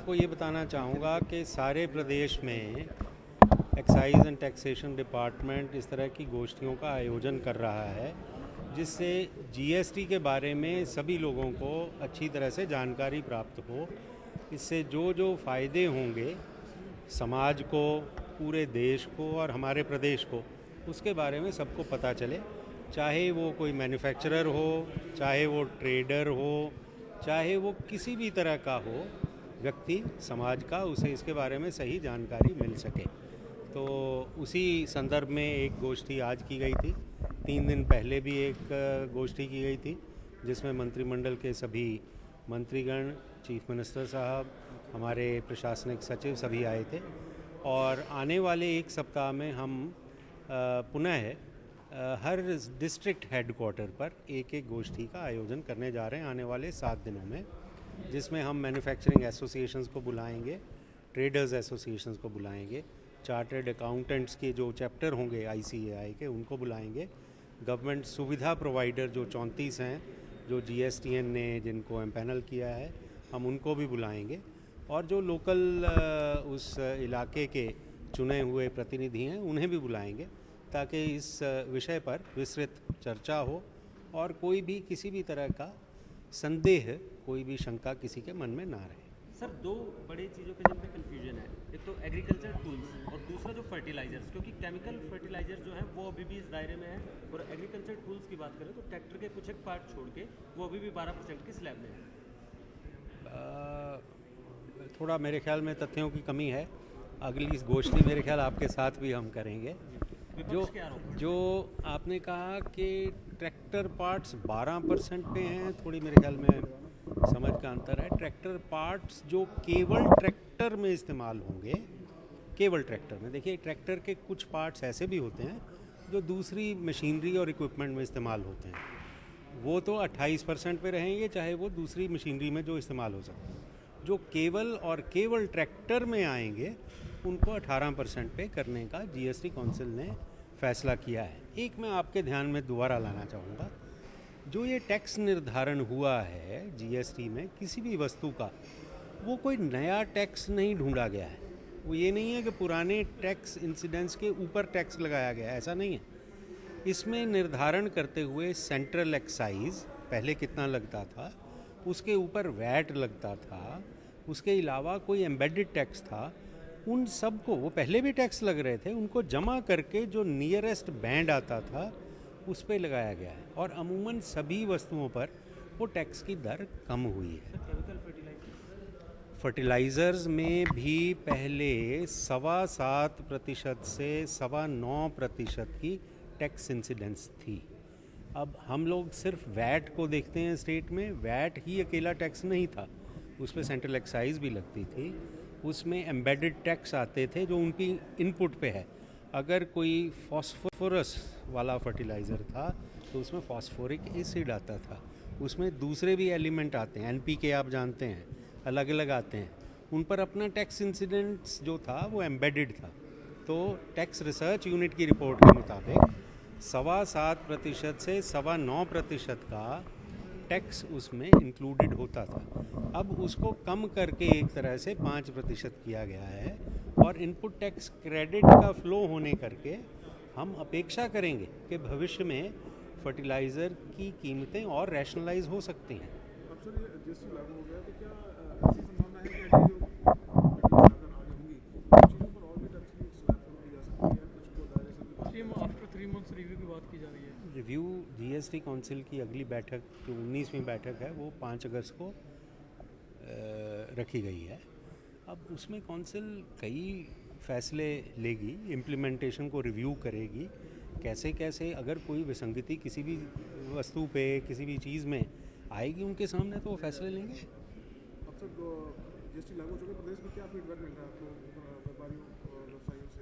आपको ये बताना चाहूँगा कि सारे प्रदेश में एक्साइज एंड टैक्सेशन डिपार्टमेंट इस तरह की गोष्ठियों का आयोजन कर रहा है, जिससे जीएसटी के बारे में सभी लोगों को अच्छी तरह से जानकारी प्राप्त हो। इससे जो जो फ़ायदे होंगे समाज को, पूरे देश को और हमारे प्रदेश को, उसके बारे में सबको पता चले। चाहे वो कोई मैन्युफैक्चरर हो, चाहे वो ट्रेडर हो, चाहे वो किसी भी तरह का हो व्यक्ति समाज का, उसे इसके बारे में सही जानकारी मिल सके। तो उसी संदर्भ में एक गोष्ठी आज की गई थी। 3 दिन पहले भी एक गोष्ठी की गई थी, जिसमें मंत्रिमंडल के सभी मंत्रीगण, चीफ मिनिस्टर साहब, हमारे प्रशासनिक सचिव सभी आए थे। और आने वाले एक सप्ताह में हम पुनः हर डिस्ट्रिक्ट हेडक्वार्टर पर एक एक गोष्ठी का आयोजन करने जा रहे हैं आने वाले 7 दिनों में, जिसमें हम मैन्युफैक्चरिंग एसोसिएशंस को बुलाएंगे, ट्रेडर्स एसोसिएशंस को बुलाएंगे, चार्टर्ड अकाउंटेंट्स के जो चैप्टर होंगे आईसीएआई के उनको बुलाएंगे, गवर्नमेंट सुविधा प्रोवाइडर जो 34 हैं, जो जीएसटीएन ने जिनको एम्पैनल किया है, हम उनको भी बुलाएंगे, और जो लोकल उस इलाके के चुने हुए प्रतिनिधि हैं उन्हें भी बुलाएंगे, ताकि इस विषय पर विस्तृत चर्चा हो और कोई भी किसी भी तरह का संदेह, कोई भी शंका किसी के मन में ना रहे। सर, दो बड़ी चीज़ों पे जिनमें कन्फ्यूजन है, एक तो एग्रीकल्चर टूल्स और दूसरा जो फर्टिलाइजर्स, क्योंकि केमिकल फर्टिलाइजर जो है वो अभी भी इस दायरे में है, और एग्रीकल्चर टूल्स की बात करें तो ट्रैक्टर के कुछ एक पार्ट छोड़ के वो अभी भी 12% की स्लैब में है। थोड़ा मेरे ख्याल में तथ्यों की कमी है। अगली गोष्ठी मेरे ख्याल आपके साथ भी हम करेंगे। जो आपने कहा कि ट्रैक्टर पार्ट्स 12% पे हैं, थोड़ी मेरे ख्याल में समझ का अंतर है। ट्रैक्टर पार्ट्स जो केवल ट्रैक्टर में इस्तेमाल होंगे, केवल ट्रैक्टर में, देखिए ट्रैक्टर के कुछ पार्ट्स ऐसे भी होते हैं जो दूसरी मशीनरी और इक्विपमेंट में इस्तेमाल होते हैं, वो तो 28% पे रहेंगे, चाहे वो दूसरी मशीनरी में जो इस्तेमाल हो सकते हैं। जो केवल और केवल ट्रैक्टर में आएंगे उनको 18% पे करने का जीएसटी काउंसिल ने फैसला किया है। एक मैं आपके ध्यान में दोबारा लाना चाहूँगा, जो ये टैक्स निर्धारण हुआ है जीएसटी में किसी भी वस्तु का, वो कोई नया टैक्स नहीं ढूंढा गया है। वो ये नहीं है कि पुराने टैक्स इंसिडेंस के ऊपर टैक्स लगाया गया है, ऐसा नहीं है। इसमें निर्धारण करते हुए सेंट्रल एक्साइज पहले कितना लगता था, उसके ऊपर वैट लगता था, उसके अलावा कोई एम्बेडेड टैक्स था, उन सब को, वो पहले भी टैक्स लग रहे थे, उनको जमा करके जो नियरेस्ट बैंड आता था उस पर लगाया गया है, और अमूमन सभी वस्तुओं पर वो टैक्स की दर कम हुई है। फर्टिलाइज़र्स में भी पहले 7.25% से 9.25% की टैक्स इंसिडेंस थी। अब हम लोग सिर्फ वैट को देखते हैं स्टेट में। वैट ही अकेला टैक्स नहीं था, उस पर सेंट्रल एक्साइज भी लगती थी, उसमें एम्बेडेड टैक्स आते थे जो उनकी इनपुट पे है। अगर कोई फॉस्फोरस वाला फर्टिलाइज़र था तो उसमें फॉस्फोरिक एसिड आता था, उसमें दूसरे भी एलिमेंट आते हैं, एनपीके आप जानते हैं, अलग अलग आते हैं, उन पर अपना टैक्स इंसिडेंट्स जो था वो एम्बेडेड था। तो टैक्स रिसर्च यूनिट की रिपोर्ट के मुताबिक 7.25% से 9.25% का टैक्स उसमें इंक्लूडेड होता था। अब उसको कम करके एक तरह से 5% किया गया है, और इनपुट टैक्स क्रेडिट का फ्लो होने करके हम अपेक्षा करेंगे कि भविष्य में फर्टिलाइज़र की कीमतें और रैशनलाइज हो सकती हैं। अब सर ये जीएसटी लागू हो गया तो क्या ऐसी संभावना है कि जो फर्टिलाइजर आगे होंगी चीज़ों पर और भी टैक्स की स्लैब कम की जा सकती है, कुछ को दायरे से भी आफ्टर 3 मंथ्स रिव्यू की बात की जा रही है। रिव्यू जीएसटी काउंसिल की अगली बैठक जो 19वीं बैठक है वो 5 अगस्त को रखी गई है। अब उसमें काउंसिल कई फैसले लेगी, इम्प्लीमेंटेशन को रिव्यू करेगी, कैसे कैसे अगर कोई विसंगति किसी भी वस्तु पे, किसी भी चीज़ में आएगी उनके सामने, तो वो फैसले लेंगे। अब सर जीएसटी लागू हो चुके प्रदेश में क्या फीडबैक मिल रहा है आपको व्यापारियों और व्यवसायियों से,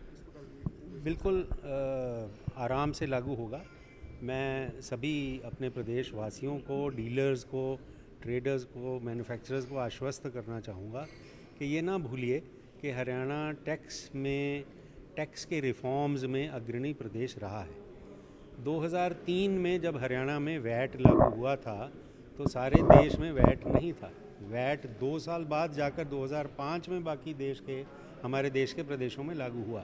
किस प्रकार की? बिल्कुल आराम से लागू होगा। मैं सभी अपने प्रदेश वासियों को, डीलर्स को, ट्रेडर्स को, मैन्युफैक्चरर्स को आश्वस्त करना चाहूँगा कि ये ना भूलिए कि हरियाणा टैक्स के रिफॉर्म्स में अग्रणी प्रदेश रहा है। 2003 में जब हरियाणा में वैट लागू हुआ था तो सारे देश में वैट नहीं था, वैट 2 साल बाद जाकर 2005 में बाकी हमारे देश के प्रदेशों में लागू हुआ।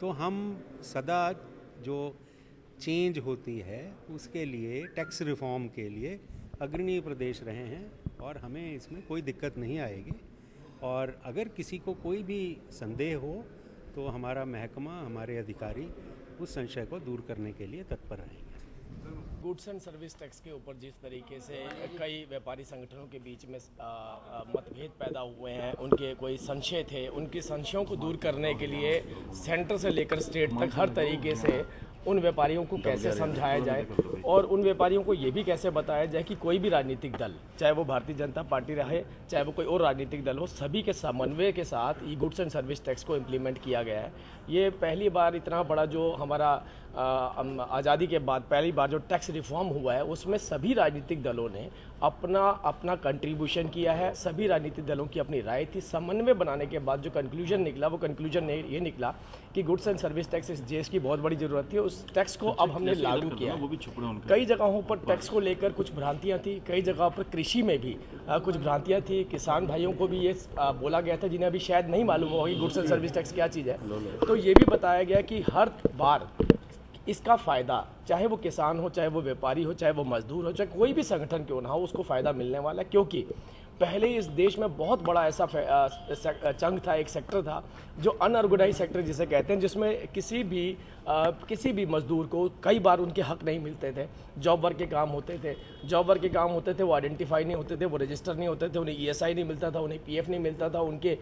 तो हम सदा जो चेंज होती है उसके लिए, टैक्स रिफॉर्म के लिए अग्रणी प्रदेश रहे हैं और हमें इसमें कोई दिक्कत नहीं आएगी। और अगर किसी को कोई भी संदेह हो तो हमारा महकमा, हमारे अधिकारी उस संशय को दूर करने के लिए तत्पर रहेंगे। गुड्स एंड सर्विस टैक्स के ऊपर जिस तरीके से कई व्यापारी संगठनों के बीच में मतभेद पैदा हुए हैं, उनके कोई संशय थे, उनके संशयों को दूर करने के लिए सेंटर से लेकर स्टेट तक हर तरीके से उन व्यापारियों को कैसे समझाया जाए और उन व्यापारियों को ये भी कैसे बताया जाए कि कोई भी राजनीतिक दल, चाहे वो भारतीय जनता पार्टी रहे, चाहे वो कोई और राजनीतिक दल हो, सभी के समन्वय के साथ ये गुड्स एंड सर्विस टैक्स को इम्प्लीमेंट किया गया है। ये पहली बार इतना बड़ा जो हमारा आज़ादी के बाद पहली बार जो टैक्स रिफॉर्म हुआ है उसमें सभी राजनीतिक दलों ने अपना कंट्रीब्यूशन किया है। सभी राजनीतिक दलों की अपनी राय थी। समन्वय बनाने के बाद जो कंक्लूजन निकला, वो कंक्लूजन ये निकला कि गुड्स एंड सर्विस टैक्स इस देश की बहुत बड़ी ज़रूरत थी। उस टैक्स को अब हमने लागू किया। कई जगहों पर टैक्स को लेकर कुछ भ्रांतियाँ थी, कई जगहों पर कृषि में भी कुछ भ्रांतियाँ थी। किसान भाइयों को भी ये बोला गया था जिन्हें अभी शायद नहीं मालूम होगा कि गुड्स एंड सर्विस टैक्स क्या चीज़ है। तो ये भी बताया गया कि हर बार इसका फ़ायदा, चाहे वो किसान हो, चाहे वो व्यापारी हो, चाहे वो मजदूर हो, चाहे कोई भी संगठन क्यों ना हो, उसको फ़ायदा मिलने वाला है। क्योंकि पहले इस देश में बहुत बड़ा ऐसा चंक था, एक सेक्टर था जो अनऑर्गेनाइज सेक्टर जिसे कहते हैं, जिसमें किसी भी मजदूर को कई बार उनके हक नहीं मिलते थे। जॉब वर्क के काम होते थे, वो आइडेंटिफाई नहीं होते थे, वो रजिस्टर नहीं होते थे, उन्हें ESI नहीं मिलता था, उन्हें PF नहीं मिलता था, उनके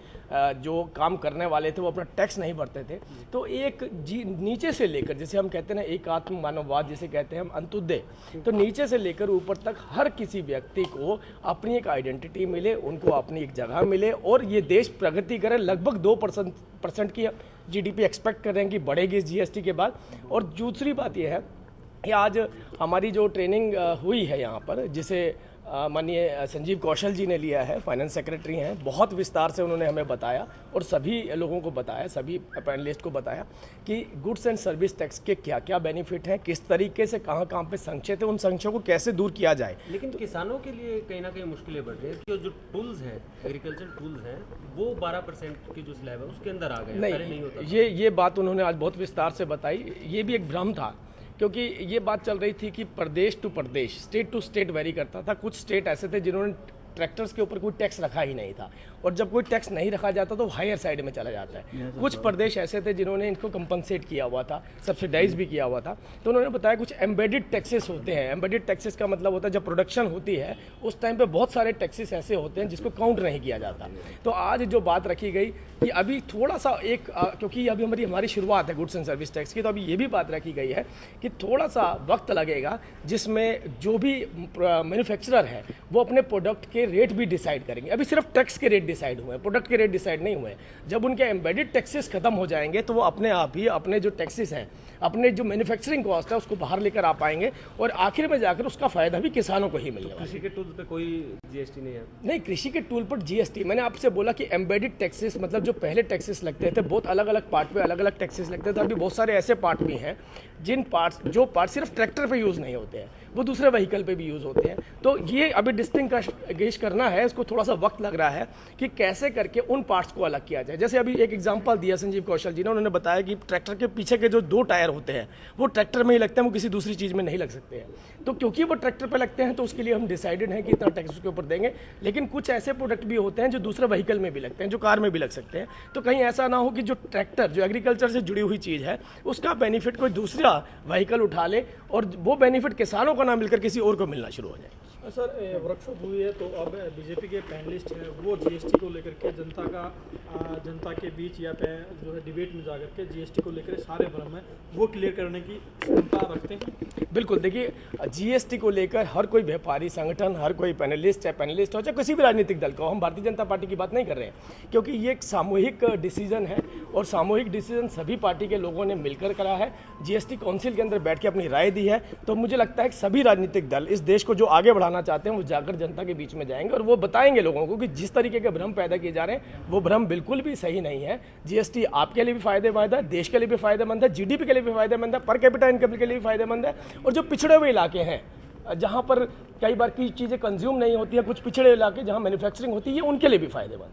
जो काम करने वाले थे वो अपना टैक्स नहीं भरते थे। तो एक नीचे से लेकर, जैसे हम कहते हैं ना, एक आत्म मानववाद जिसे कहते हैं हम, अंत्योदय, तो नीचे से लेकर ऊपर तक हर किसी व्यक्ति को अपनी एक आइडेंटिटी मिले, उनको अपनी एक जगह मिले और ये देश प्रगति करे। लगभग 2% की GDP एक्सपेक्ट कर रहे हैं कि बढ़ेगी इस GST के बाद। और दूसरी बात यह है कि आज हमारी जो ट्रेनिंग हुई है यहाँ पर, जिसे माननीय संजीव कौशल जी ने लिया है, फाइनेंस सेक्रेटरी हैं, बहुत विस्तार से उन्होंने हमें बताया और सभी लोगों को बताया, सभी पैनलिस्ट को बताया कि गुड्स एंड सर्विस टैक्स के क्या क्या बेनिफिट हैं, किस तरीके से कहाँ पे संशय थे, उन संशयों को कैसे दूर किया जाए। लेकिन किसानों के लिए कहीं ना कहीं मुश्किलें बढ़ रही हैं कि जो टूल्स हैं, एग्रीकल्चर टूल्स हैं, वो 12% की जो स्लैब है उसके अंदर आ गए, नहीं होता। ये बात उन्होंने आज बहुत विस्तार से बताई। ये भी एक भ्रम था, क्योंकि ये बात चल रही थी कि प्रदेश टू प्रदेश, स्टेट टू स्टेट वेरी करता था। कुछ स्टेट ऐसे थे जिन्होंने ट्रैक्टर्स के ऊपर कोई टैक्स रखा ही नहीं था, और जब कोई टैक्स नहीं रखा जाता तो हायर साइड में चला जाता है। कुछ प्रदेश ऐसे थे जिन्होंने इनको कंपनसेट किया हुआ था, सब्सिडाइज भी किया हुआ था। तो उन्होंने बताया कुछ एम्बेडेड टैक्सेस होते हैं। एम्बेडेड टैक्सेस का मतलब होता है जब प्रोडक्शन होती है उस टाइम पे बहुत सारे टैक्सेस ऐसे होते हैं जिसको काउंट नहीं किया जाता। तो आज जो बात रखी गई कि अभी थोड़ा सा क्योंकि अभी हमारी शुरुआत है गुड्स एंड सर्विस टैक्स की, तो अभी ये भी बात रखी गई है कि थोड़ा सा वक्त लगेगा जिसमें जो भी मैन्युफैक्चरर है वो अपने प्रोडक्ट के रेट भी डिसाइड करेंगे। अभी सिर्फ टैक्स के रेट डिसाइड हुए हैं, प्रोडक्ट के रेट डिसाइड नहीं हुए। जब उनके एम्बेडेड टैक्सेस खत्म हो जाएंगे तो वो अपने आप ही अपने जो टैक्सेस हैं, अपने जो मैन्युफैक्चरिंग कॉस्ट है उसको बाहर लेकर आ पाएंगे और आखिर में जाकर उसका फायदा भी किसानों को ही मिलने वाला है। कृषि के टूल पे कोई GST नहीं है? नहीं, कृषि के टूल पर GST, मैंने आपसे बोला कि एम्बेडेड टैक्सेस मतलब जो पहले टैक्सेस लगते थे बहुत अलग अलग पार्ट पे अलग अलग टैक्सेस लगते थे। अभी बहुत सारे ऐसे पार्ट भी हैं जो पार्ट सिर्फ ट्रैक्टर पे यूज़ नहीं होते हैं, वो दूसरे व्हीकल पे भी यूज़ होते हैं। तो ये अभी डिस्टिंग्विश करना है, इसको थोड़ा सा वक्त लग रहा है कि कैसे करके उन पार्ट्स को अलग किया जाए। जैसे अभी एक एग्जांपल दिया संजीव कौशल जी ने, उन्होंने बताया कि ट्रैक्टर के पीछे के जो 2 टायर होते हैं वो ट्रैक्टर में ही लगते हैं, वो किसी दूसरी चीज़ में नहीं लग सकते हैं। तो क्योंकि वो ट्रैक्टर पर लगते हैं तो उसके लिए हम डिसाइडेड है कि इतना टैक्स उसके ऊपर देंगे। लेकिन कुछ ऐसे प्रोडक्ट भी होते हैं जो दूसरे व्हीकल में भी लगते हैं, जो कार में भी लग सकते हैं। तो कहीं ऐसा ना हो कि जो ट्रैक्टर, जो एग्रीकल्चर से जुड़ी हुई चीज़ है, उसका बेनिफिट कोई दूसरा व्हीकल उठा ले और वो बेनिफिट किसानों को ना मिलकर किसी और को मिलना शुरू हो जाए। सर, वर्कशॉप हुई है तो अब बीजेपी के पैनलिस्ट हैं वो GST को लेकर के जनता के बीच या जो है डिबेट में जाकर के GST को लेकर सारे भ्रम है वो क्लियर करने की क्षमता रखते हैं। बिल्कुल, देखिए GST को लेकर हर कोई व्यापारी संगठन, हर कोई पैनलिस्ट, चाहे पैनलिस्ट हो चाहे किसी भी राजनीतिक दल का हो, हम भारतीय जनता पार्टी की बात नहीं कर रहे हैं, क्योंकि ये एक सामूहिक डिसीजन है और सामूहिक डिसीजन सभी पार्टी के लोगों ने मिलकर करा है। GST काउंसिल के अंदर बैठ के अपनी राय दी है। तो मुझे लगता है कि सभी राजनीतिक दल इस देश को जो आगे बढ़ाना चाहते हैं वो जाकर जनता के बीच में जाएंगे और वो बताएंगे लोगों को कि जिस तरीके के भ्रम पैदा किए जा रहे हैं वो भ्रम बिल्कुल भी सही नहीं है। GST आपके लिए भी फायदेमंद है, देश के लिए भी फायदेमंद है, GDP के लिए भी फायदेमंद है, पर कैपिटा इनकम के लिए भी फायदेमंद है। और जो पिछड़े हुए इलाके हैं जहाँ पर कई बार की चीज़ें कंज्यूम नहीं होती हैं, कुछ पिछड़े इलाके जहाँ मैन्युफैक्चरिंग होती है, उनके लिए भी फ़ायदेमंद।